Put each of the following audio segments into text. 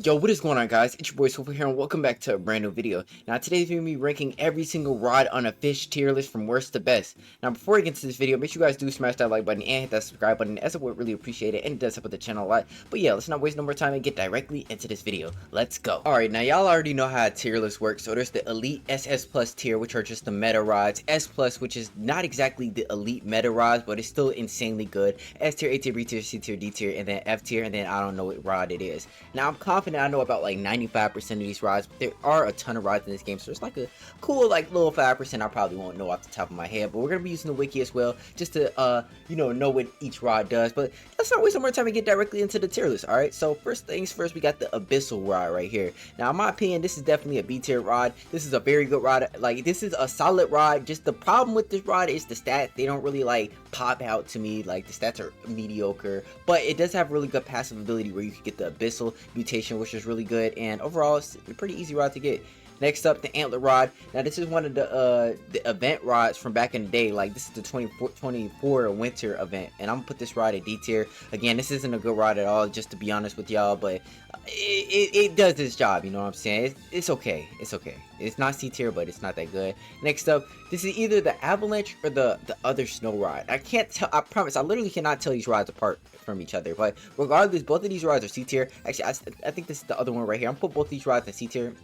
Yo, what is going on, guys? It's your boy Sofa here, and welcome back to a brand new video. Now, today's video me ranking every single rod on a FISCH tier list from worst to best. Now, before I get into this video, make sure you guys do smash that like button and hit that subscribe button, as I would really appreciate it, and it does help with the channel a lot. But yeah, let's not waste no more time and get directly into this video. Let's go. Alright, now y'all already know how a tier list works. So there's the Elite SS Plus tier, which are just the meta rods. S Plus, which is not exactly the elite meta rods, but it's still insanely good. S tier, A tier, B tier, C tier, D tier, and then F tier, and then I don't know what rod it is. Now, I'm confident I know about like 95% of these rods, but there are a ton of rods in this game, so it's like a cool like little 5% I probably won't know off the top of my head. But we're gonna be using the wiki as well, just to know what each rod does. But let's not waste some more time and get directly into the tier list. All right, so first things first, we got the Abyssal rod right here. Now, in my opinion, this is definitely a B tier rod. This is a very good rod. Like, this is a solid rod. Just the problem with this rod is the stats. They don't really like pop out to me. Like, the stats are mediocre, but it does have really good passive ability where you can get the Abyssal mutation, which is really good, and overall it's a pretty easy rod to get. Next up, the Antler rod. Now, this is one of the event rods from back in the day. Like, this is the 2024 winter event, and I'm gonna put this rod at D tier. Again, this isn't a good rod at all, just to be honest with y'all, but it does its job, you know what I'm saying? It's okay. It's okay. It's not C tier, but it's not that good. Next up, this is either the Avalanche or the other snow rod. I can't tell. I promise, I literally cannot tell these rods apart from each other. But regardless, both of these rods are C tier. Actually, I think this is the other one right here. I'm gonna put both these rods in C tier.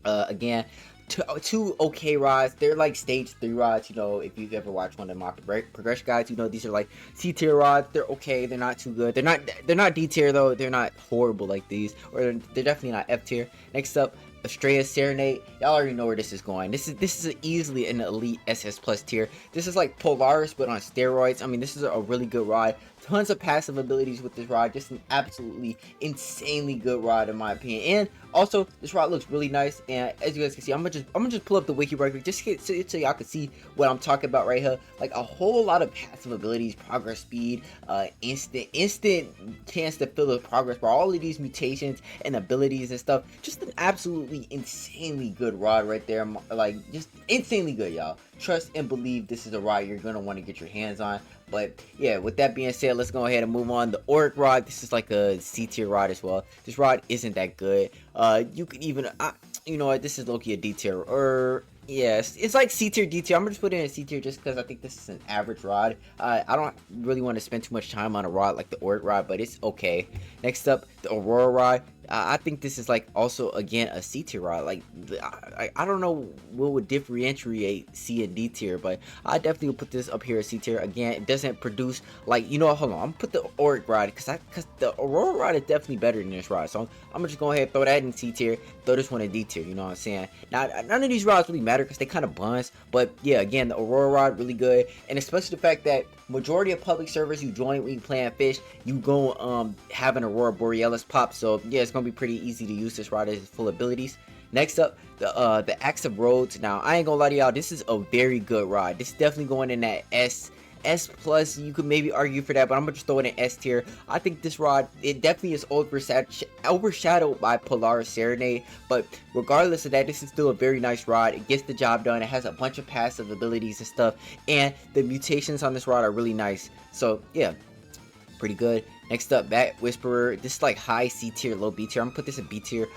Again, two okay rods. They're like stage 3 rods. You know, if you've ever watched one of my progression guides, you know these are like C tier rods. They're okay. They're not too good. They're not D tier though. They're not horrible like these, or they're definitely not F tier. Next up, Estrella Serenade. Y'all already know where this is going. This is easily an elite SS Plus tier. This is like Polaris but on steroids. I mean, this is a really good rod. Tons of passive abilities with this rod. Just an absolutely insanely good rod in my opinion. And also, this rod looks really nice. And as you guys can see, I'm gonna just pull up the wiki right quick, just so y'all can see what I'm talking about right here. Like a whole lot of passive abilities, progress speed, instant chance to fill the progress bar. All of these mutations and abilities and stuff. Just an absolutely insanely good rod right there. Like, just insanely good, y'all. Trust and believe this is a rod you're gonna want to get your hands on. But yeah, with that being said, let's go ahead and move on. The Auric rod, this is like a C tier rod as well. This rod isn't that good. You could even, you know what, this is low-key a D tier, or yes, it's like C tier, D tier. I'm gonna just put it in a C tier just because I think this is an average rod. I don't really want to spend too much time on a rod like the Auric rod, but it's okay. Next up, the Aurora rod. I think this is like also again a C tier rod. Like, I don't know what would differentiate C and D tier, but I definitely would put this up here as C tier. Again, it doesn't produce like, you know, hold on, I'm gonna put the Auric rod because the Aurora rod is definitely better than this rod. So I'm gonna just go ahead and throw that in C tier, throw this one in D tier. You know what I'm saying? Now, none of these rods really matter because they kind of buns, but yeah, again, the Aurora rod really good, and especially the fact that majority of public servers you join when you playing Fish, you go have an Aurora Borealis pop. So yeah, it's gonna be pretty easy to use this rod as full abilities. Next up, the Axe of Rhodes. Now, I ain't gonna lie to y'all, this is a very good rod. This is definitely going in that S plus. You could maybe argue for that, but I'm gonna just throw it in S tier. I think this rod, it definitely is overshadowed by Polaris Serenade, but regardless of that, this is still a very nice rod. It gets the job done. It has a bunch of passive abilities and stuff, and the mutations on this rod are really nice. So yeah, pretty good. Next up, Bat Whisperer. This is like high C tier, low B tier. I'm gonna put this in B tier.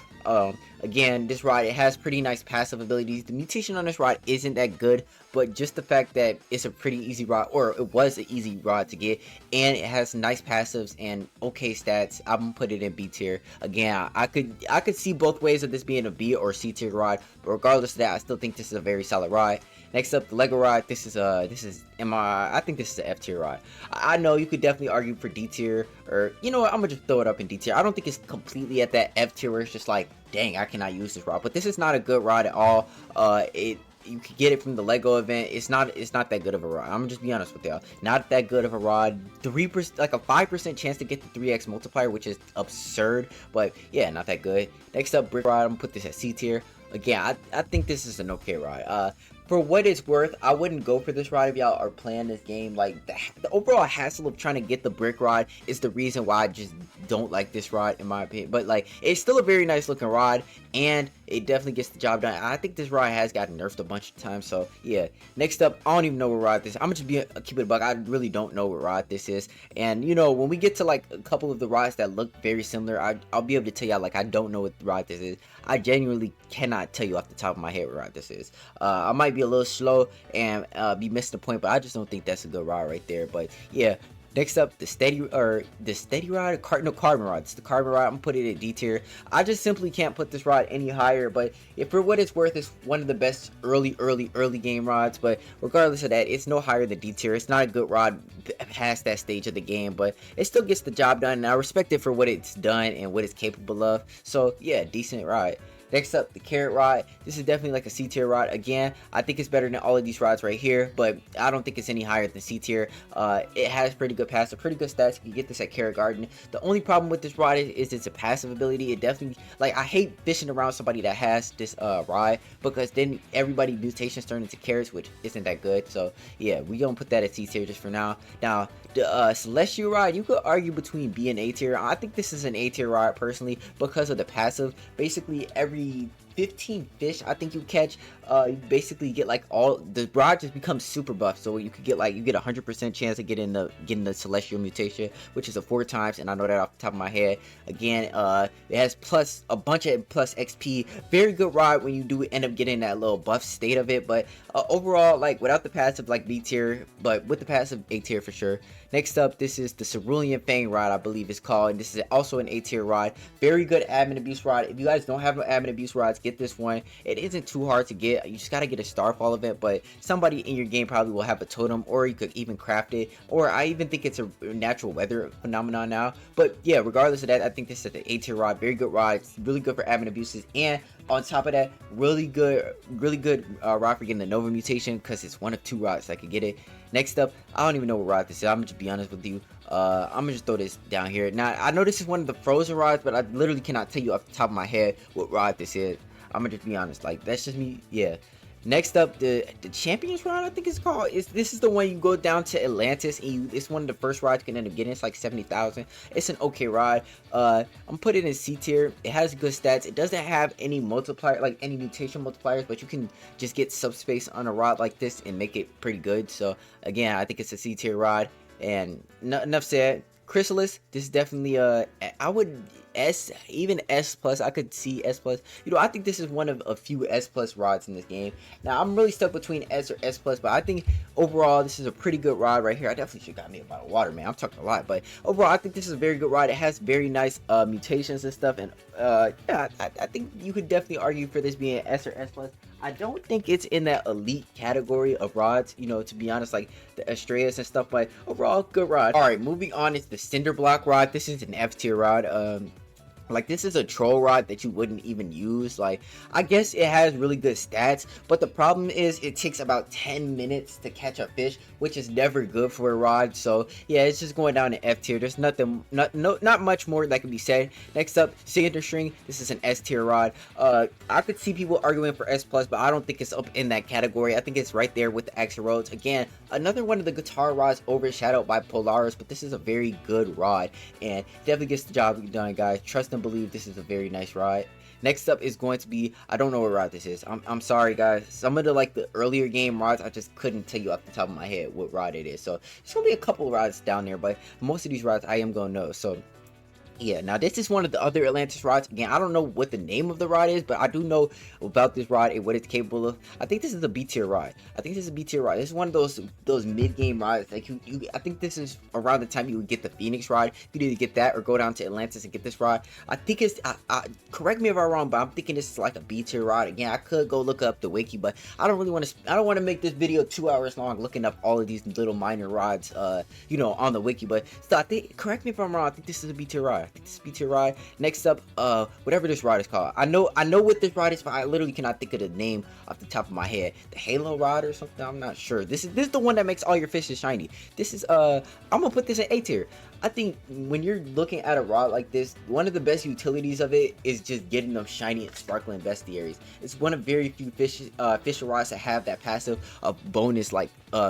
Again, this rod, it has pretty nice passive abilities. The mutation on this rod isn't that good, but just the fact that it's a pretty easy rod, or it was an easy rod to get, and it has nice passives and okay stats, I'm gonna put it in B tier. Again, I could see both ways of this being a B or C tier rod, but regardless of that, I still think this is a very solid rod. Next up, the Lego rod. This is I think this is the F tier rod. I know you could definitely argue for D tier, or you know what, I'm gonna just throw it up in D tier. I don't think it's completely at that F tier where it's just like, dang, I cannot use this rod. But this is not a good rod at all. You could get it from the Lego event. It's not that good of a rod. I'm gonna just be honest with y'all. Not that good of a rod. 3%, like a 5% chance to get the 3x multiplier, which is absurd. But yeah, not that good. Next up, Brick rod. I'm gonna put this at C tier. Again, I think this is an okay rod. For what it's worth, I wouldn't go for this rod if y'all are playing this game. Like the overall hassle of trying to get the brick rod is the reason why I just don't like this rod in my opinion. But like it's still a very nice looking rod and it definitely gets the job done. I think this rod has gotten nerfed a bunch of times. So yeah. Next up, I don't even know what rod this is. I'm gonna just keep it a buck. I really don't know what rod this is. And you know, when we get to like a couple of the rods that look very similar, I'll be able to tell y'all like I don't know what rod this is. I genuinely cannot tell you off the top of my head what rod this is. I might be a little slow and be missing the point, but I just don't think that's a good rod right there. But yeah. Next up, the steady rod, carbon rod. It's the carbon rod. I'm gonna put it in D tier. I just simply can't put this rod any higher. But if for what it's worth, it's one of the best early game rods. But regardless of that, it's no higher than D tier. It's not a good rod past that stage of the game, but it still gets the job done. And I respect it for what it's done and what it's capable of. So yeah, decent rod. Next up, the carrot rod. This is definitely like a C tier rod. Again, I think it's better than all of these rods right here, but I don't think it's any higher than C tier. It has pretty good passive, pretty good stats. You can get this at Carrot Garden. The only problem with this rod is it's a passive ability. It definitely, like, I hate fishing around somebody that has this rod because then everybody mutations turn into carrots, which isn't that good. So yeah, we gonna put that at C tier just for now. Now, the Celestial rod, you could argue between B and A tier. I think this is an A tier rod personally because of the passive. Basically every 15 fish I think you catch, you basically get like all the rod just becomes super buff, so you could get like, you get 100% chance of getting the celestial mutation, which is a 4 times, and I know that off the top of my head. Again, it has plus a bunch of plus XP. Very good rod when you do end up getting that little buff state of it, but overall, like without the passive, like B tier, but with the passive, A tier for sure. Next up, this is the Cerulean Fang rod, I believe it's called, and this is also an A tier rod. Very good admin abuse rod. If you guys don't have no admin abuse rods, get this one. It isn't too hard to get. You just gotta get a starfall of it, but somebody in your game probably will have a totem, or you could even craft it, or I even think it's a natural weather phenomenon now. But yeah, regardless of that, I think this is an A tier rod. Very good rod. It's really good for admin abuses, and on top of that, really good rod for getting the Nova mutation, because it's one of 2 rods that could get it. Next up, I don't even know what rod this is. I'm gonna just be honest with you. I'm gonna just throw this down here. Now, I know this is one of the frozen rods, but I literally cannot tell you off the top of my head what rod this is. I'm gonna just be honest. Like, that's just me. Yeah. Next up, the Champions rod, I think it's called. This is the one you go down to Atlantis, and it's one of the first rods you can end up getting. It's like 70,000. It's an okay rod. I'm putting it in C tier. It has good stats. It doesn't have any multiplier, like any mutation multipliers, but you can just get subspace on a rod like this and make it pretty good. So again, I think it's a C tier rod. And enough said. Chrysalis, this is definitely I would even S plus. I could see S plus. You know, I think this is one of a few S plus rods in this game. Now I'm really stuck between S or S plus, but I think overall this is a pretty good rod right here. I definitely should have got me a bottle of water, man. I'm talking a lot, but overall I think this is a very good rod. It has very nice mutations and stuff, and yeah, I think you could definitely argue for this being S or S plus. I don't think it's in that elite category of rods, you know, to be honest, like the Estrellas and stuff, but overall, good rod. All right, moving on is the Cinder Block rod. This is an F tier rod. Like, this is a troll rod that you wouldn't even use. Like, I guess it has really good stats, but the problem is it takes about 10 minutes to catch a fish, which is never good for a rod. So yeah, it's just going down to F tier. There's not much more that can be said. Next up, Signature String. This is an S tier rod. I could see people arguing for S plus, but I don't think it's up in that category. I think it's right there with the Axel Rhodes. Again, another one of the guitar rods overshadowed by Polaris, but this is a very good rod and definitely gets the job done, guys. Trust and believe this is a very nice rod. Next up is going to be, I don't know what rod this is. I'm sorry, guys. Some of the earlier game rods, I just couldn't tell you off the top of my head what rod it is. So there's gonna be a couple of rods down there, but most of these rods I am gonna know. So yeah, now this is one of the other Atlantis rods. Again, I don't know what the name of the rod is, but I do know about this rod and what it's capable of. I think this is a B tier rod. I think this is a B tier rod. This is one of those mid game rods. Like I think this is around the time you would get the Phoenix rod. You could either get that or go down to Atlantis and get this rod. I think it's correct me if I'm wrong, but I'm thinking this is like a B tier rod. Again, I could go look up the wiki, but I don't really want to. I don't want to make this video 2 hours long looking up all of these little minor rods, you know, on the wiki. But still, I think, correct me if I'm wrong, I think this is a B tier rod. I think this is B tier rod. Next up, whatever this rod is called. I know what this rod is, but I literally cannot think of the name off the top of my head. The Halo rod or something. I'm not sure. This is the one that makes all your fishes shiny. This is I'm gonna put this in A tier. I think when you're looking at a rod like this, one of the best utilities of it is just getting them shiny and sparkling bestiaries. It's one of very few fish rods that have that passive bonus like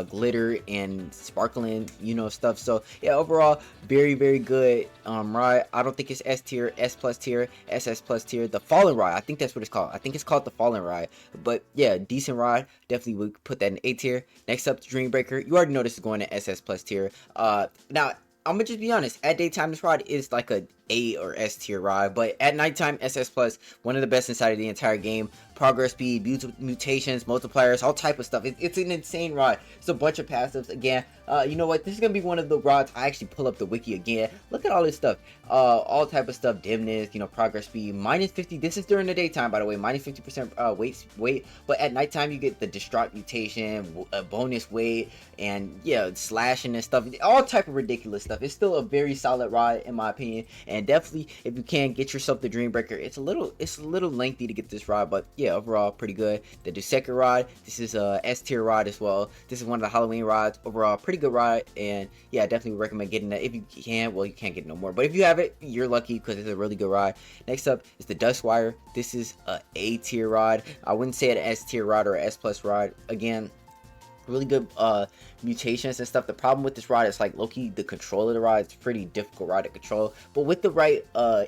glitter and sparkling, stuff. So yeah, overall, very good rod. I don't think it's S tier, S plus tier, SS plus tier. The Fallen rod, I think that's what it's called. I think it's called the Fallen rod. But yeah, decent rod. Definitely would put that in A tier. Next up, the Dreambreaker. You already know this is going to SS plus tier. Now I'm gonna just be honest. At daytime, this rod is like a A or S tier rod, but at nighttime, SS plus, one of the best inside of the entire game. Progress speed, mutations, multipliers, all type of stuff. It's an insane rod. It's a bunch of passives. Again, you know what? This is gonna be one of the rods. I actually pull up the wiki again. Look at all this stuff. All type of stuff. Dimness, progress speed, -50. This is during the daytime, by the way. -50% weight. But at nighttime, you get the distraught mutation, bonus weight, and yeah, slashing and stuff. All type of ridiculous stuff. It's still a very solid rod in my opinion. And definitely, if you can get yourself the Dreambreaker, it's a little lengthy to get this rod, but yeah, overall pretty good. The Duseka rod, this is a S tier rod as well. This is one of the Halloween rods. Overall, pretty good rod, and yeah, I definitely recommend getting that if you can. Well, you can't get no more, but if you have it, you're lucky because it's a really good rod. Next up is the Dustwire. This is a A tier rod. I wouldn't say an S tier rod or an S plus rod. Again, really good mutations and stuff. The problem with this rod is like Loki, the control of the rod, it's pretty difficult rod to control, but with the right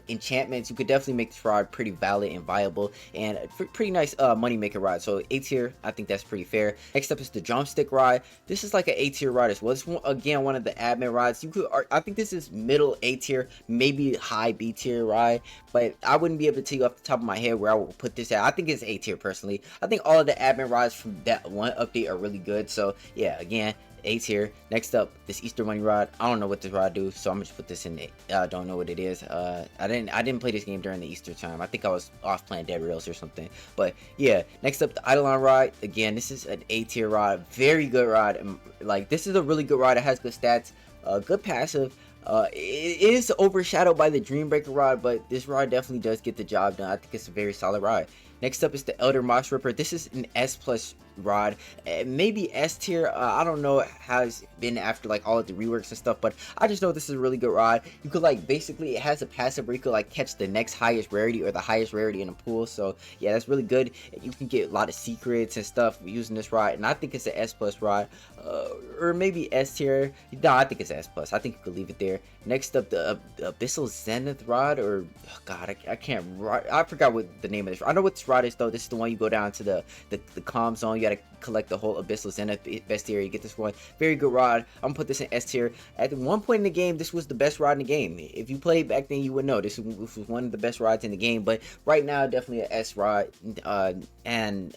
enchantments, you could definitely make this rod pretty valid and viable, and a pretty nice money maker rod. So A tier, I think that's pretty fair. Next up is the Drumstick rod. This is like an A tier rod as well. It's again one of the admin rods. You could, I think this is middle A tier, maybe high B tier rod, but I wouldn't be able to tell you off the top of my head where I would put this at. I think it's A tier personally. I think all of the admin rods from that one update are really good. So yeah, again, A tier. Next up, this Easter money rod. I don't know what this rod do, so I'm gonna just put this in. I don't know what it is. I didn't play this game during the Easter time. I think I was off playing Dead Rails or something. But yeah, next up, the Eidolon rod. Again, this is an A tier rod. Very good rod. And, like, this is a really good rod. It has good stats, good passive. It is overshadowed by the Dreambreaker rod, but this rod definitely does get the job done. I think it's a very solid rod. Next up is the Elder Moss Ripper. This is an S plus rod, maybe S tier. I don't know how it's been after like all of the reworks and stuff, but I just know this is a really good rod. You could like basically, it has a passive where you could like catch the next highest rarity or the highest rarity in a pool. So yeah, that's really good. You can get a lot of secrets and stuff using this rod, and I think it's an S plus rod, or maybe S tier. No, I think it's S plus. I think you could leave it there. Next up, the Abyssal Zenith rod, or oh god, I can't. I forgot what the name of this. I know what this rod is though. This is the one you go down to the calm zone. You gotta collect the whole Abyssal Zenith bestiary. You get this one. Very good rod. I'm gonna put this in S tier. At one point in the game, this was the best rod in the game. If you played back then, you would know this was one of the best rods in the game. But right now, definitely an S rod. And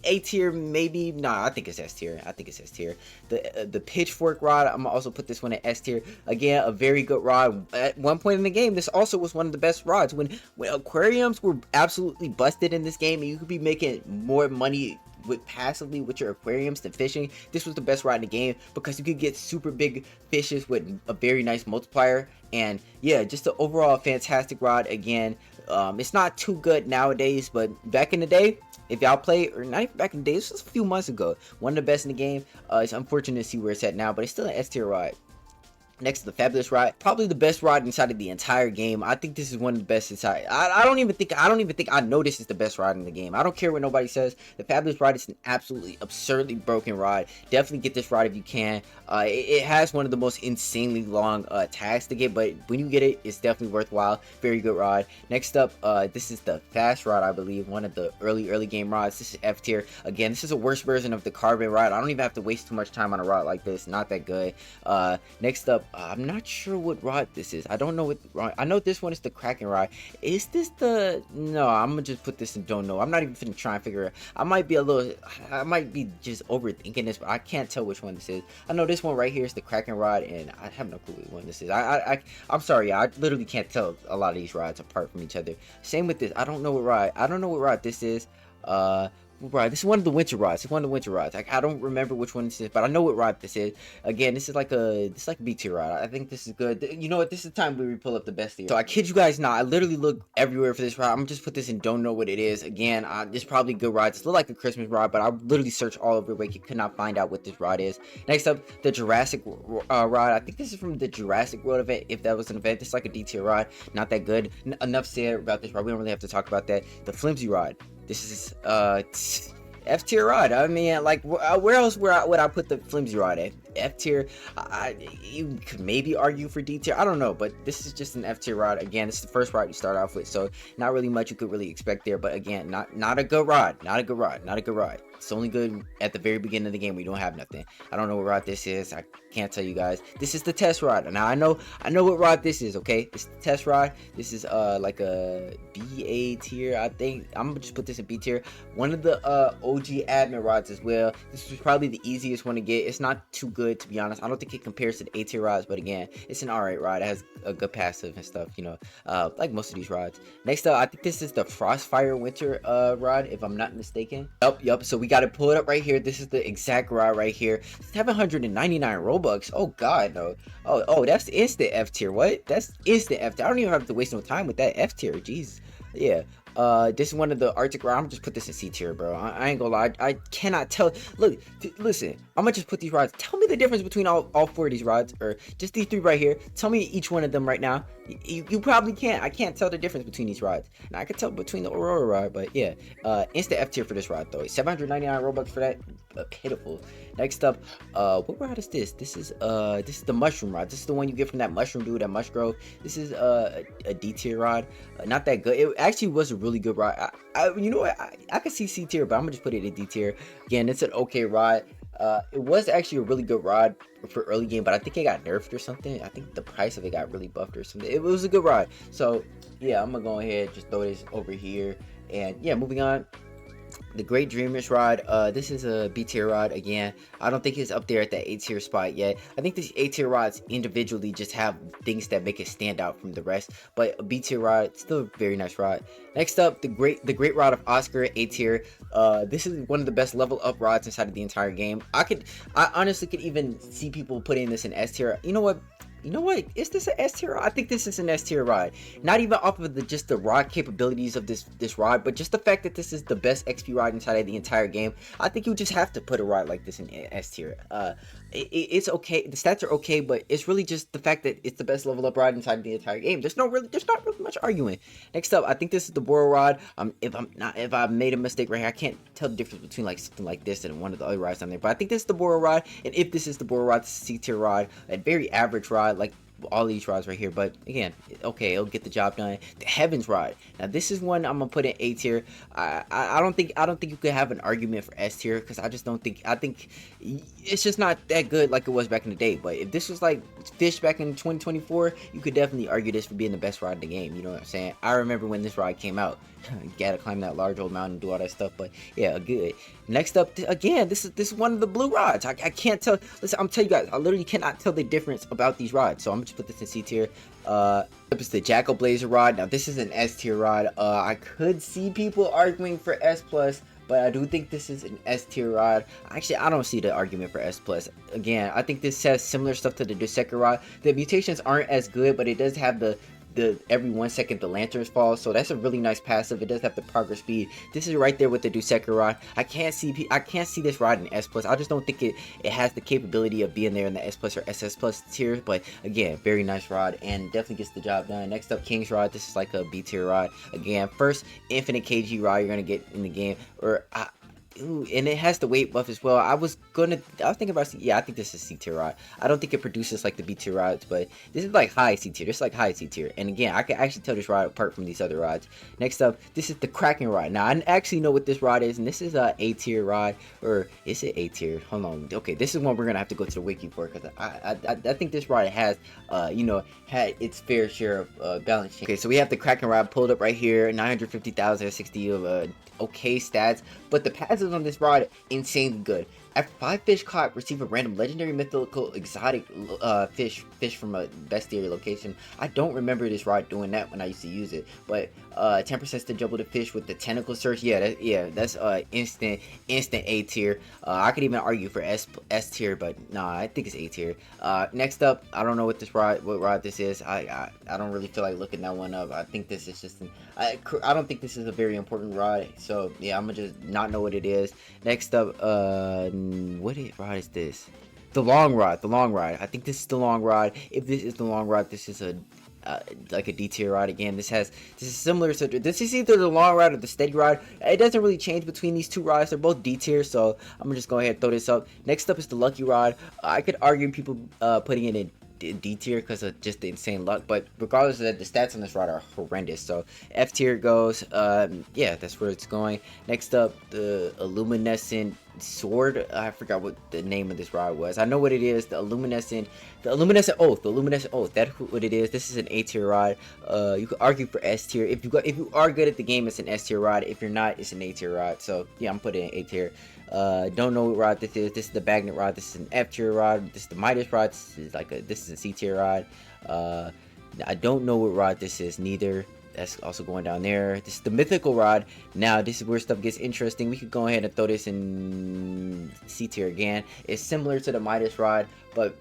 A tier maybe. Nah, I think it's S tier. I think it's S tier. The Pitchfork rod, I'm gonna also put this one in S tier. Again, a very good rod. At one point in the game, this also was one of the best rods. When aquariums were absolutely busted in this game, and you could be making more money passively with your aquariums than fishing, this was the best rod in the game because you could get super big fishes with a very nice multiplier. And yeah, just the overall fantastic rod. Again, it's not too good nowadays, but back in the day, if y'all play, or not even back in the day, this was a few months ago, one of the best in the game. It's unfortunate to see where it's at now, but it's still an S tier rod. Next to the Fabulous rod, probably the best rod inside of the entire game. I think this is one of the best inside. I don't even think I know this is the best rod in the game. I don't care what nobody says. The Fabulous rod is an absolutely absurdly broken rod. Definitely get this rod if you can. It has one of the most insanely long tags to get, but when you get it, it's definitely worthwhile. Very good rod. Next up, this is the Fast rod, I believe, one of the early game rods. This is F tier. Again, this is a worse version of the Carbon rod. I don't even have to waste too much time on a rod like this. Not that good. Next up, I'm not sure what rod this is. I don't know what rod. I know this one is the Kraken rod. Is this the... No, I'm gonna just put this in don't know. I'm not even finna try and figure it out. I might be just overthinking this, but I can't tell which one this is. I know this one right here is the Kraken rod, and I have no clue which one this is. I'm sorry, I literally can't tell a lot of these rods apart from each other. Same with this. I don't know what rod this is. rod. This is one of the winter rods. It's one of the winter rods. I don't remember which one this is, but I know what rod this is. Again, this is like a B tier rod. I think this is good. You know what? This is the time where we pull up the best tier. So I kid you guys not. I literally look everywhere for this rod. I'm gonna just put this in. Don't know what it is. Again, it's probably a good rod. It's look like a Christmas rod, but I literally searched all over where you could not find out what this rod is. Next up, the Jurassic rod. I think this is from the Jurassic World event. If that was an event, it's like a D tier rod. Not that good. Enough said about this rod. We don't really have to talk about that. The flimsy rod. This is F tier rod. I mean, like, where else would I put the flimsy rod at? F tier. You could maybe argue for D tier. I don't know, but this is just an F tier rod. Again, this is the first rod you start off with, so not really much you could really expect there. But again, not a good rod. Not a good rod. Not a good rod. It's only good at the very beginning of the game. We don't have nothing. I don't know what rod this is. I can't tell you guys. This is the test rod. Now I know what rod this is. Okay, it's the test rod. This is like a BA tier. I think I'm gonna just put this in B tier. One of the OG admin rods as well. This was probably the easiest one to get. It's not too good, to be honest. I don't think it compares to the A tier rods, but again, it's an alright rod. It has a good passive and stuff, you know, like most of these rods. Next up, I think this is the Frostfire Winter rod, if I'm not mistaken. Yup. So we got to pull it up right here. This is the exact rod right here. 799 Robux. Oh god, no. Oh, that's instant F tier. What? That's instant F tier. I don't even have to waste no time with that F tier. Jeez. Yeah. This is one of the Arctic rods. I'm just put this in C tier, bro. I ain't gonna lie. I cannot tell. Look, listen. I'm gonna just put these rods. Tell me the difference between all four of these rods, or just these three right here. Tell me each one of them right now. You probably can't. I can't tell the difference between these rods. Now I can tell between the Aurora rod, but yeah. Instant F tier for this rod though. 799 Robux for that. Pitiful. Next up, what rod is this? This is the mushroom rod. This is the one you get from that mushroom dude at Mush Grove. This is a D tier rod. Not that good. It actually was a really good rod. You know what? I could see C tier, but I'm gonna just put it in D tier. Again, it's an okay rod. It was actually a really good rod for early game, but I think it got nerfed or something. I think the price of it got really buffed or something. It was a good rod. So yeah, I'm gonna go ahead just throw this over here. And yeah, moving on. The Great Dreamers rod, this is a B tier rod. Again, I don't think it's up there at that A tier spot yet. I think these A tier rods individually just have things that make it stand out from the rest, but a B tier rod, still a very nice rod. Next up, the great rod of Oscar, A tier. This is one of the best level up rods inside of the entire game. I honestly could even see people putting this in S tier. You know what? Is this an S tier? I think this is an S tier rod. Not even off of just the rod capabilities of this rod, but just the fact that this is the best XP rod inside of the entire game. I think you just have to put a rod like this in S tier. It's okay. The stats are okay, but it's really just the fact that it's the best level up rod inside of the entire game. There's not really much arguing. Next up, I think this is the Boro rod. If I made a mistake right here, I can't tell the difference between like something like this and one of the other rods on there. But I think this is the Boro rod, and if this is the Boro rod, this is a C tier rod, a very average rod. Like all these rods right here, but again, okay, it'll get the job done. The Heavens rod. Now this is one I'm gonna put in A tier. I don't think you could have an argument for S tier, because I think it's just not that good like it was back in the day. But if this was like Fish back in 2024, you could definitely argue this for being the best rod in the game. You know what I'm saying? I remember when this rod came out. You gotta climb that large old mountain and do all that stuff, but yeah, good. Next up, again, this is one of the blue rods. I can't tell. Listen, I'm telling you guys, I literally cannot tell the difference about these rods, so I'm gonna just put this in C tier. It's the Jackal Blazer rod. Now this is an S tier rod. I could see people arguing for S plus, but I do think this is an S tier rod. Actually, I don't see the argument for S plus. Again, I think this has similar stuff to the Duseka rod. The mutations aren't as good, but it does have the every 1 second the lanterns fall, so that's a really nice passive. It does have the progress speed. This is right there with the Duseka rod. I can't see this rod in S plus. I just don't think it has the capability of being there in the S plus or SS plus tiers. But again, very nice rod and definitely gets the job done. Next up, King's rod. This is like a B tier rod. Again, first infinite KG rod you're gonna get in the game, or ooh, and it has the weight buff as well. I was thinking about, yeah, I think this is C tier rod. I don't think it produces like the B tier rods, but this is like high C tier. This is like high C tier. And again, I can actually tell this rod apart from these other rods. Next up, this is the Kraken rod. Now I actually know what this rod is, and this is a A tier rod, or is it A tier? Hold on. Okay, this is one we're gonna have to go to the wiki for, because I think this rod has had its fair share of balance. Okay, so we have the Kraken rod pulled up right here. 950,060 of okay stats, but the passives on this rod insanely good. After 5 fish caught, receive a random legendary, mythical, exotic fish from a bestiary location. I don't remember this rod doing that when I used to use it, but 10% to double the fish with the tentacle search. Yeah, that's instant A tier. I could even argue for S tier, but nah, I think it's A tier. Next up, I don't know what rod this is. I don't really feel like looking that one up. I think this is just I don't think this is a very important rod, so yeah, I'm gonna just not know what it is. Next up, what rod is this? The long rod. I think this is the long rod. If this is the long rod, this is a like a D tier rod again. This is similar to this is either the long rod or the steady rod. It doesn't really change between these two rods. They're both D tier, so I'm gonna just go ahead and throw this up. Next up is the lucky rod. I could argue people putting it in D tier because of just the insane luck, but regardless of that, the stats on this rod are horrendous. So F tier goes, yeah, that's where it's going. Next up, the luminescent sword. I forgot what the name of this rod was. I know what it is. The luminescent oath. That's what it is. This is an A tier rod. You could argue for S tier. If you are good at the game, it's an S tier rod. If you're not, it's an A tier rod. So yeah, I'm putting it in A tier. Don't know what rod this is. This is the Bagnet rod. This is an F tier rod. This is the Midas rod. This is a C tier rod. I don't know what rod this is neither. That's also going down there. This is the mythical rod. Now this is where stuff gets interesting. We could go ahead and throw this in C tier again. It's similar to the Midas rod, but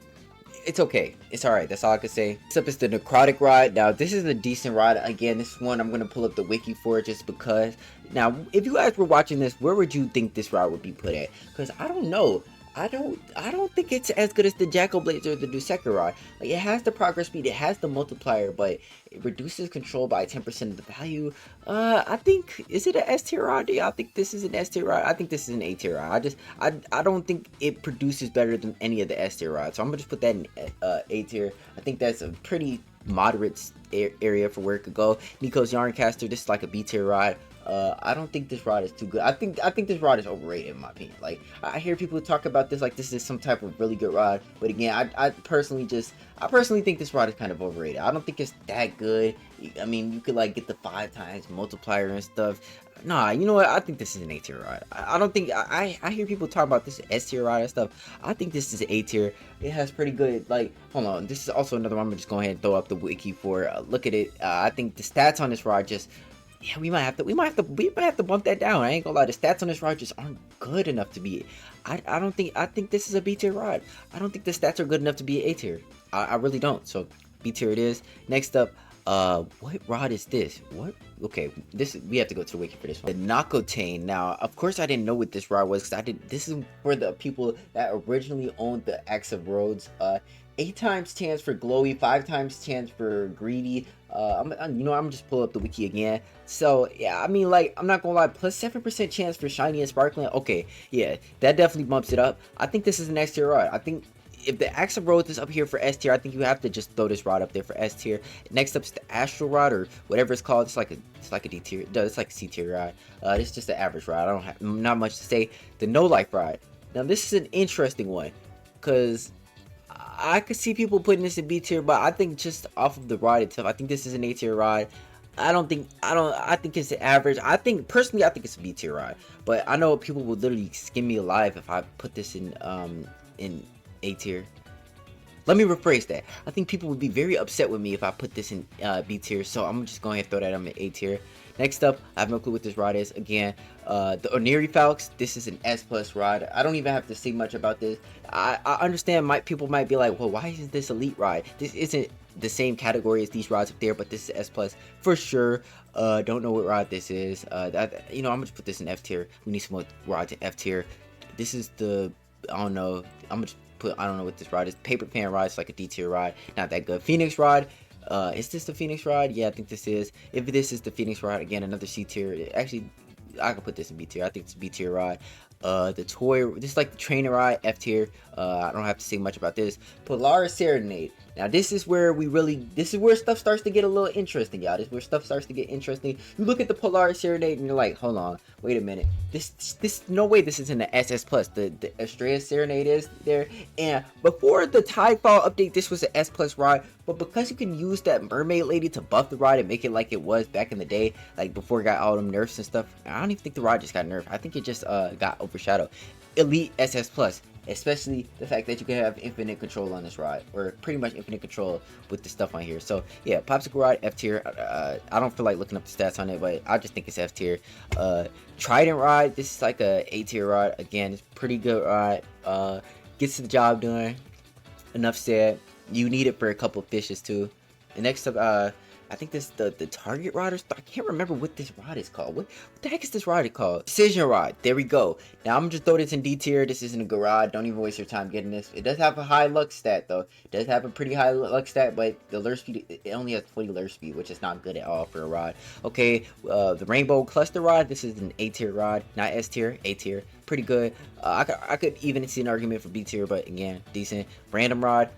it's okay. It's alright. That's all I could say. Next up is the necrotic rod. Now this is a decent rod. Again, this one I'm gonna pull up the wiki for just because. Now, if you guys were watching this, where would you think this rod would be put at? Because I don't know. I don't think it's as good as the Jackal Blades or the Duseka rod. Like, it has the progress speed, it has the multiplier, but it reduces control by 10% of the value. I think, is it an S tier rod? Yeah, I think this is an S tier rod. I think this is an A tier rod. I don't think it produces better than any of the S tier rods. So I'm gonna just put that in A tier. I think that's a pretty moderate area for where it could go. Nico's Yarncaster, this is like a B tier rod. I don't think this rod is too good. I think this rod is overrated in my opinion. Like, I hear people talk about this like this is some type of really good rod, but again, I personally think this rod is kind of overrated. I don't think it's that good. I mean, you could like get the 5 times multiplier and stuff. Nah, you know what? I think this is an A tier rod. I don't think I hear people talk about this S tier rod and stuff. I think this is A tier. It has pretty good, like, hold on. This is also another one I'm just going ahead and throw up the wiki for. Look at it. I think the stats on this rod just. Yeah, we might have to bump that down. I ain't gonna lie, the stats on this rod just aren't good enough to be. I think this is a B tier rod. I don't think the stats are good enough to be A tier. I really don't. So B tier it is. Next up, what rod is this? What? Okay, we have to go to the wiki for this one. The Nakotane. Now, of course, I didn't know what this rod was because this is for the people that originally owned the Axe of Rhodes. 8 times chance for glowy, 5 times chance for greedy. I'm just pull up the wiki again. So yeah, I mean, like, I'm not gonna lie, plus 7% chance for shiny and sparkling. Okay, yeah, that definitely bumps it up. I think this is an S tier rod. I think if the Axe of Rhodes is up here for S tier, I think you have to just throw this rod up there for S tier. Next up is the Astral Rod, or whatever it's called. It's like a D tier. No, it's like a C tier rod. This is just an average rod. I don't have not much to say. The No Life Rod. Now this is an interesting one, cause I could see people putting this in B tier, but I think just off of the rod itself, I think this is an A tier rod. I think it's an average. Personally, I think it's a B tier rod, but I know people would literally skin me alive if I put this in A tier. Let me rephrase that. I think people would be very upset with me if I put this in B tier, so I'm just going to throw that on the A tier. Next up, I have no clue what this rod is. Again, the Oniri Falx. This is an S plus rod. I don't even have to say much about this. I understand people might be like, well, why isn't this elite rod? This isn't the same category as these rods up there, but this is S plus for sure. Don't know what rod this is. I'm gonna just put this in F tier. We need some more rods in F tier. This is the, I don't know. I don't know what this rod is. Paper Fan rod. It's like a D tier rod. Not that good. Phoenix rod. Is this the Phoenix rod? Yeah, I think this is. If this is the Phoenix rod, again, another C tier. Actually, I can put this in B tier. I think it's a B tier rod. The toy, this is like the trainer ride, F tier. I don't have to say much about this. Polaris Serenade. Now this is where stuff starts to get a little interesting, y'all. This is where stuff starts to get interesting. You look at the Polaris Serenade and you're like, hold on, wait a minute. This no way this is in the SS plus. The Estrella Serenade is there. And before the Tidefall update, this was an S plus rod. But because you can use that mermaid lady to buff the rod and make it like it was back in the day, like before it got all them nerfs and stuff, I don't even think the rod just got nerfed. I think it just got overshadowed. elite SS plus. Especially the fact that you can have infinite control on this rod, or pretty much infinite control with the stuff on here. So yeah, popsicle rod F tier. I don't feel like looking up the stats on it, but I just think it's F tier. Trident rod, this is like a tier rod. Again, it's pretty good rod. Gets the job done. Enough said. You need it for a couple fishes too. And next up, I think this the target rod, or I can't remember what this rod is called. What the heck is this rod called? Precision rod. There we go. Now I'm just throw this in D tier. This isn't a good rod. Don't even waste your time getting this. It does have a high luck stat though. It does have a pretty high luck stat, but the lure speed, it only has 40 lure speed, which is not good at all for a rod. Okay, the rainbow cluster rod. This is an A tier rod, not S tier. A tier. Pretty good. I could even see an argument for B tier, but again, decent. Random rod.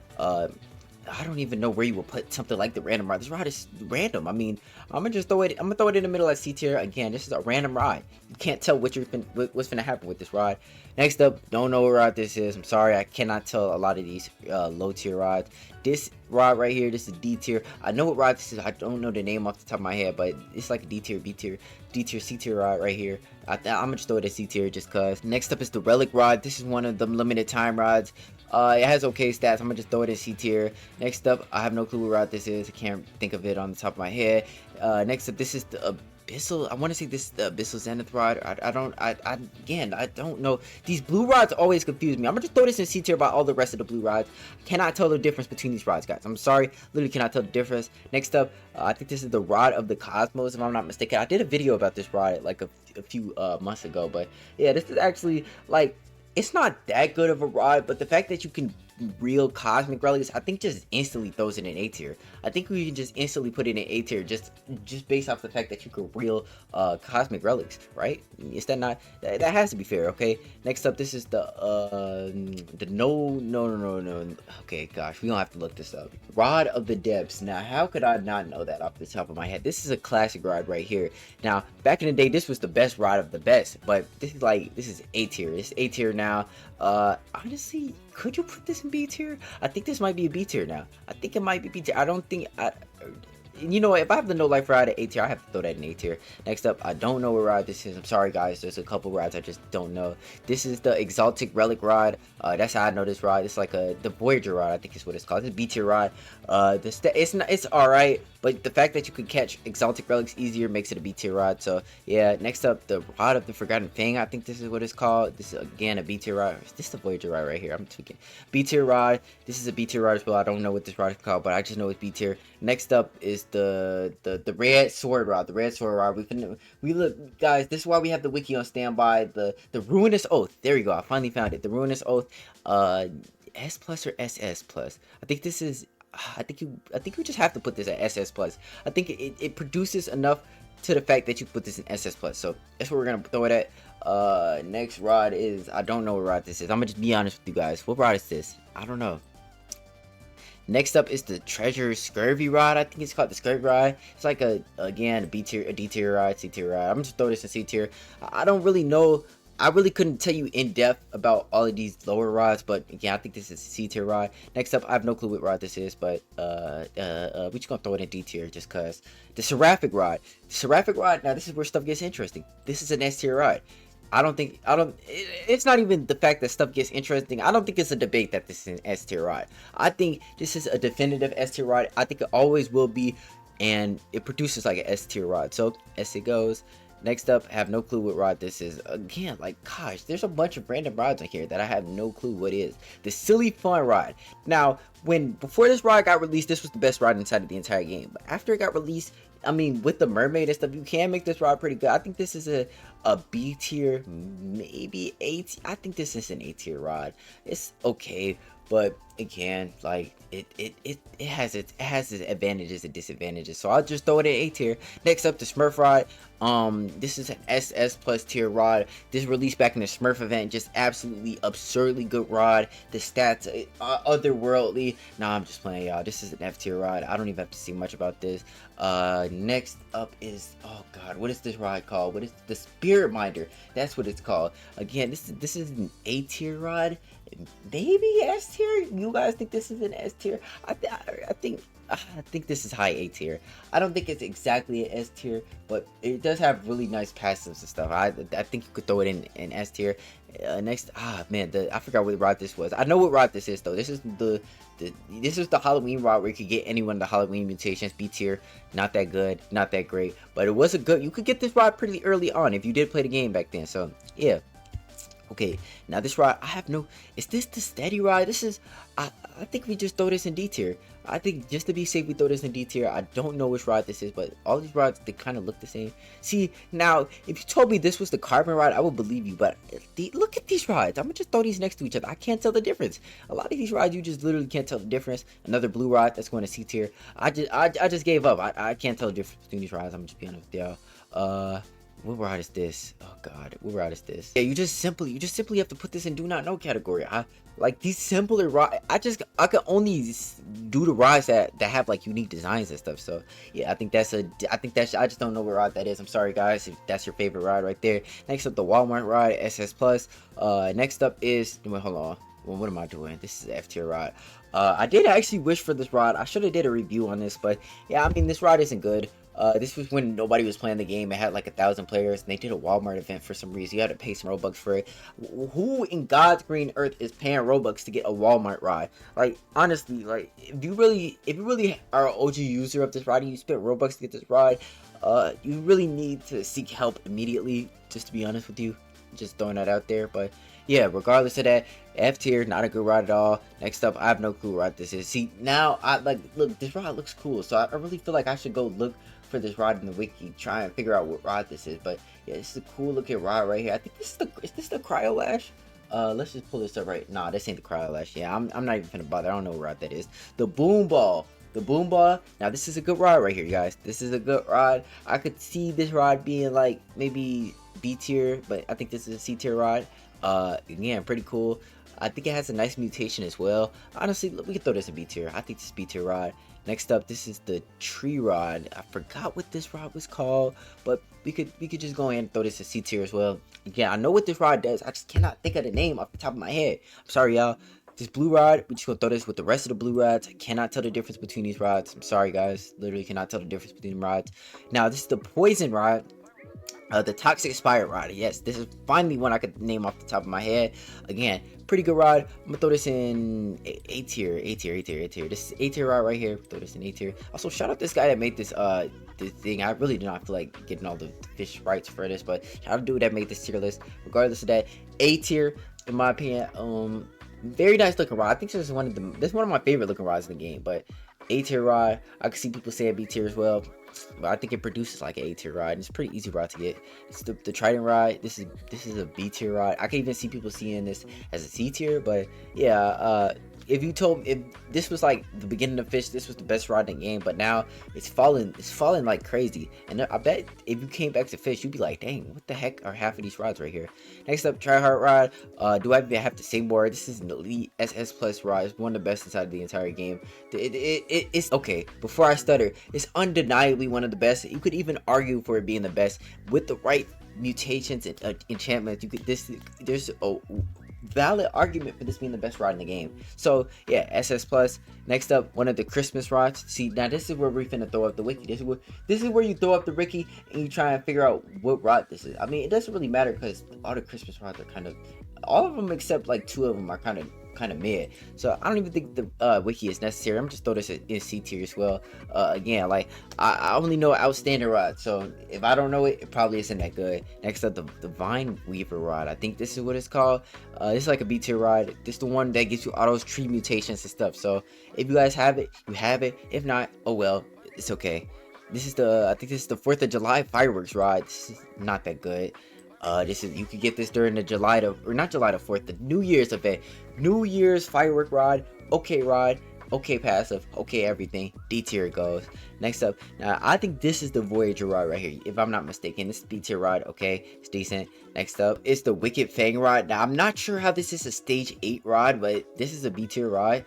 I don't even know where you would put something like the random rod. This rod is random. I mean, I'm gonna throw it in the middle at C tier. Again, this is a random rod. You can't tell what's gonna happen with this rod. Next up, don't know what rod this is. I'm sorry, I cannot tell a lot of these low tier rods. This rod right here, this is D tier. I know what rod this is. I don't know the name off the top of my head, but it's like a D tier, B tier, D tier, C tier rod right here. I'm gonna just throw it at C tier just cause. Next up is the relic rod. This is one of the limited time rods. It has okay stats. I'm gonna just throw it in C tier. Next up, I have no clue what rod this is. I can't think of it on the top of my head. Next up, this is the Abyssal. I want to say this is the Abyssal Zenith rod. I don't know. These blue rods always confuse me. I'm gonna just throw this in C tier about all the rest of the blue rods. I cannot tell the difference between these rods, guys. I'm sorry, literally cannot tell the difference. Next up, I think this is the rod of the cosmos, if I'm not mistaken. I did a video about this rod like a few months ago, but yeah, this is actually like, it's not that good of a rod, but the fact that you can reel cosmic relics, I think just instantly throws it in A tier. I think we can just instantly put it in A tier just based off the fact that you can reel cosmic relics, right? Is that not, that has to be fair? Okay, next up, this is the no. Okay, gosh, we don't have to look this up. Rod of the depths. Now, how could I not know that off the top of my head? This is a classic rod right here. Now, back in the day, this was the best rod of the best, but this is A tier. This is A tier now. Honestly, could you put this in B tier? I think this might be a B tier now. I think it might be B tier. I don't think you know what, if I have the no life rod at A tier, I have to throw that in A tier. Next up, I don't know what rod this is. I'm sorry guys, there's a couple rods I just don't know. This is the exaltic relic rod. That's how I know this rod. It's like the Voyager rod, I think is what it's called. It's B tier rod. It's alright, but the fact that you can catch exaltic relics easier makes it a B tier rod. So yeah, next up, the rod of the Forgotten Fang, I think this is what it's called. This is again a B tier rod. Is this the Voyager rod right here? I'm tweaking. B tier rod. This is a B tier rod as well. I don't know what this rod is called, but I just know it's B tier. Next up is the red sword rod. The red sword rod. We look, guys, this is why we have the wiki on standby. The ruinous oath. There we go. I finally found it. The ruinous oath. S plus or SS plus. I think this is, I think you just have to put this at SS plus. I think it produces enough to the fact that you put this in SS plus. So that's what we're gonna throw it at. Next rod is, I don't know what rod this is. I'm gonna just be honest with you guys. What rod is this? I don't know. Next up is the treasure scurvy rod. I think it's called the scurvy rod. It's like again a B tier, a D tier rod, C tier rod. I'm just throw this in C tier. I don't really know. I really couldn't tell you in depth about all of these lower rods, but again, I think this is a C tier rod. Next up, I have no clue what rod this is, but we just gonna throw it in D tier just cause. The seraphic rod. The seraphic rod. Now this is where stuff gets interesting. This is an S tier rod. It's not even the fact that stuff gets interesting. I don't think it's a debate that this is an S tier rod. I think this is a definitive S tier rod. I think it always will be, and it produces like an S tier rod. So as it goes. Next up, I have no clue what rod this is. Again, like, gosh, there's a bunch of random rods in here that I have no clue what is. The silly fun rod. Now, before this rod got released, this was the best rod inside of the entire game. But after it got released, I mean, with the mermaid and stuff, you can make this rod pretty good. I think this is a B tier, maybe A tier. I think this is an A tier rod. It's okay, but again, like it has its advantages and disadvantages. So I'll just throw it in A tier. Next up, the Smurf rod. This is an SS plus tier rod. This released back in the Smurf event. Just absolutely absurdly good rod. The stats otherworldly. Nah, I'm just playing, y'all. This is an F tier rod. I don't even have to say much about this. Next up is, oh god, what is this rod called? What is the Spirit Minder? That's what it's called. Again, this is an A tier rod. maybe S tier. You guys think this is an S tier? I think this is high A tier. I don't think it's exactly an S tier, but it does have really nice passives and stuff. I think you could throw it in S tier. Next, man, I forgot what rod this was. I know what rod this is though. This is this is the Halloween rod where you could get anyone the Halloween mutations. B tier, not that good, not that great, but it was a good. You could get this rod pretty early on if you did play the game back then. So yeah. Okay, now this rod, I have no. Is this the steady rod? This is. I think we just throw this in D tier. I think just to be safe, we throw this in D tier. I don't know which rod this is, but all these rods, they kind of look the same. See, now, if you told me this was the carbon rod, I would believe you, but look at these rods. I'm gonna just throw these next to each other. I can't tell the difference. A lot of these rods, you just literally can't tell the difference. Another blue rod, that's going to C tier. I just gave up. I can't tell the difference between these rods. I'm just being honest with y'all. What rod is this? Oh god, what rod is this? Yeah, you just simply have to put this in do not know category. I like these simpler rods. I can only do the rods that have like unique designs and stuff. So yeah, I think I just don't know what rod that is. I'm sorry guys if that's your favorite rod right there. Next up, the Walmart rod SS Plus. Next up is hold on. Well, what am I doing? This is F tier rod. I did actually wish for this rod. I should have did a review on this, but yeah, I mean this rod isn't good. This was when nobody was playing the game. It had like 1,000 players, and they did a Walmart event for some reason. You had to pay some Robux for it. Who in God's green earth is paying Robux to get a Walmart rod? Like honestly, like if you really are an OG user of this rod and you spent Robux to get this rod, you really need to seek help immediately. Just to be honest with you, just throwing that out there. But yeah, regardless of that, F tier, not a good rod at all. Next up, I have no clue what rod this is. See, now look, this rod looks cool, so I really feel like I should go look for this rod in the wiki, try and figure out what rod this is. But yeah, this is a cool looking rod right here. I think is this the Cryo Lash? Let's just pull this up right. Nah, this ain't the Cryo Lash. Yeah, I'm not even gonna bother. I don't know what rod that is. The Boom Ball. The Boom Ball. Now this is a good rod right here, guys. This is a good rod. I could see this rod being like maybe B tier, but I think this is a C tier rod. Again, pretty cool. I think it has a nice mutation as well. Honestly, we can throw this in B tier. I think this is B tier rod. Next up, this is the tree rod. I forgot what this rod was called, but we could just go ahead and throw this in C tier as well. Again, I know what this rod does. I just cannot think of the name off the top of my head. I'm sorry, y'all. This blue rod, we just gonna throw this with the rest of the blue rods. I cannot tell the difference between these rods. I'm sorry, guys. Literally cannot tell the difference between the rods. Now, this is the poison rod. The Toxic Spire rod. Yes, this is finally one I could name off the top of my head. Again, pretty good rod. I'm gonna throw this in A tier. This is A tier rod right here. Throw this in A tier. Also, shout out this guy that made this thing. I really do not feel like getting all the fish rights for this, but shout out to dude that made this tier list. Regardless of that, A tier in my opinion. Very nice looking rod. I think this is one of my favorite looking rods in the game. But A tier rod. I can see people saying B tier as well. But I think it produces like an A tier rod. And it's a pretty easy rod to get. It's the Trident rod. This is a B tier rod. I can even see people seeing this as a C tier. But yeah, if this was like the beginning of Fish, this was the best rod in the game, but now it's falling like crazy. And I bet if you came back to Fish, you'd be like, dang, what the heck are half of these rods right here? Next up, Tryhard rod. Do I even have to say more? This is an elite SS Plus rod. It's one of the best inside of the entire game. It's okay. Before I stutter, it's undeniably one of the best. You could even argue for it being the best with the right mutations and enchantments. There's a valid argument for this being the best rod in the game. So yeah, SS Plus. Next up, one of the Christmas rods. See, now this is where we're finna throw up the wiki. This is where you throw up the wiki and you try and figure out what rod this is. I mean, it doesn't really matter because all the Christmas rods are kind of, all of them except like 2 of them are kind of mid. So I don't even think the wiki is necessary. I'm just throw this in C tier as well. Again, like I only know outstanding rod, so if I don't know it, it probably isn't that good. Next up, the Vine Weaver rod. I think this is what it's called. This is like a B tier rod. This is the one that gives you all those tree mutations and stuff. So if you guys have it, you have it. If not, oh well, it's okay. I think this is the 4th of July fireworks rod. This is not that good. You could get this during the not July the 4th, the New Year's event. New Year's firework rod, okay passive, okay everything. D tier it goes. Next up, now I think this is the Voyager rod right here, if I'm not mistaken. This is B tier rod, okay, it's decent. Next up, it's the Wicked Fang rod. Now I'm not sure how this is a stage 8 rod, but this is a B tier rod.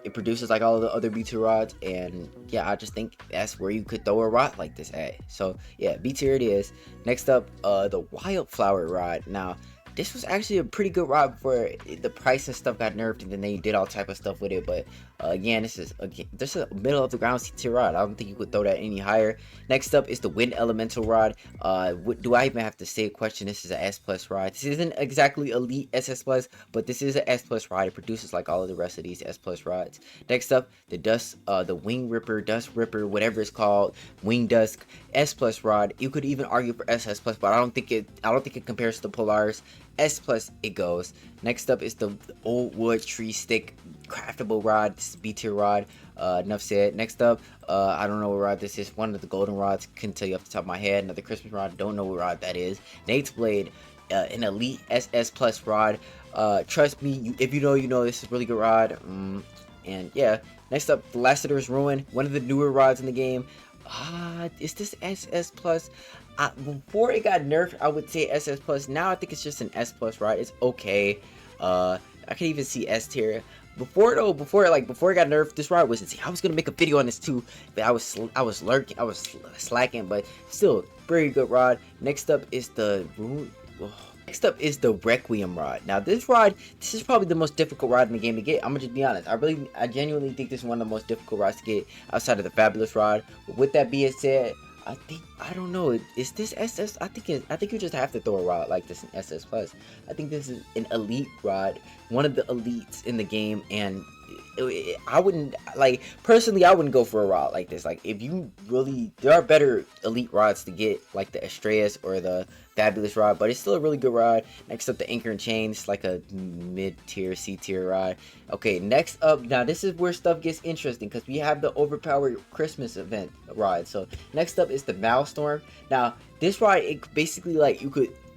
It produces like all the other B tier rods, and yeah, I just think that's where you could throw a rod like this at. So yeah, B tier it is. Next up, the Wildflower rod. Now this was actually a pretty good rod before the price and stuff got nerfed, and then they did all type of stuff with it. But again, this is a middle of the ground C tier rod. I don't think you could throw that any higher. Next up is the wind elemental rod. What do I even have to say? Question. This is an S plus rod. This isn't exactly elite SS plus, but this is an S plus rod. It produces like all of the rest of these S plus rods. Next up, the wing ripper, dust ripper, whatever it's called, wing dusk S plus rod. You could even argue for SS plus, but I don't think it compares to the Polaris. S plus it goes. Next up is the old wood tree stick craftable rod. This is B tier rod. Enough said. Next up, I don't know what rod this is. One of the golden rods. Couldn't tell you off the top of my head. Another Christmas rod. Don't know what rod that is. Nate's blade. An elite SS plus rod. Trust me, if you know, you know. This is a really good rod. And yeah. Next up, the Lassiter's Ruin. One of the newer rods in the game. Is this SS plus? Before it got nerfed, I would say SS plus. Now I think it's just an S plus, right? It's okay. I can even see S tier. Before it got nerfed, this rod was insane. I was gonna make a video on this too, but I was slacking, but still, very good rod. Next up is the Requiem rod. Now this is probably the most difficult rod in the game to get. I'm gonna just be honest. I genuinely think this is one of the most difficult rods to get outside of the Fabulous rod. But with that being said, I don't know. Is this SS? I think you just have to throw a rod like this in SS plus. I think this is an elite rod, one of the elites in the game, and I wouldn't personally. I wouldn't go for a rod like this. Like if you really, there are better elite rods to get, like the Estrellas or the Fabulous rod, but it's still a really good rod. Next up, the Anchor and Chain. It's like a mid-tier, C-tier rod. Okay, next up, now this is where stuff gets interesting because we have the overpowered Christmas event rod. So next up is the Maelstrom. Now this rod, it basically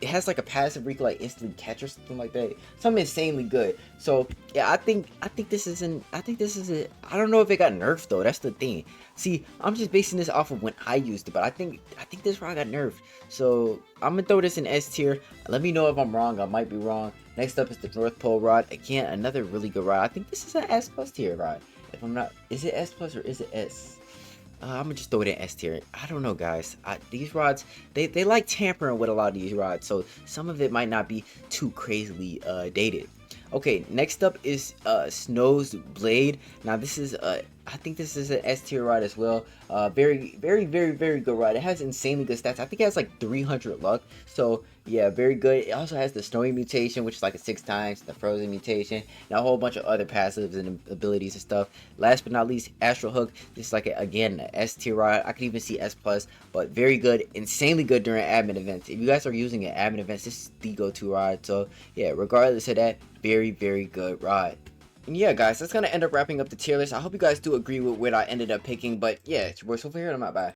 it has like a passive where you can like instantly catch or something like that. Something insanely good. So yeah, I think this is I don't know if it got nerfed though. That's the thing. See, I'm just basing this off of when I used it, but I think this rod got nerfed. So I'm gonna throw this in S tier. Let me know if I'm wrong. I might be wrong. Next up is the North Pole rod. Again, another really good rod. I think this is an S plus tier rod. If I'm not, is it S plus or is it S? I'm gonna just throw it in S tier. I don't know, guys. These rods, they like tampering with a lot of these rods, so some of it might not be too crazily dated. Okay, next up is Snow's Blade. Now this is I think this is an S tier rod as well. Very good rod. It has insanely good stats. I think it has like 300 luck. So yeah, very good. It also has the Snowy mutation, which is like a 6 times, the Frozen mutation, and a whole bunch of other passives and abilities and stuff. Last but not least, Astral Hook. This is like again an S tier rod. I can even see S plus, but very good, insanely good during admin events. If you guys are using it admin events, this is the go-to rod. So yeah, regardless of that, very good rod. And yeah, guys, that's gonna end up wrapping up the tier list. I hope you guys do agree with what I ended up picking. But yeah, it's your boy Sofa here, and I'm out. Bye.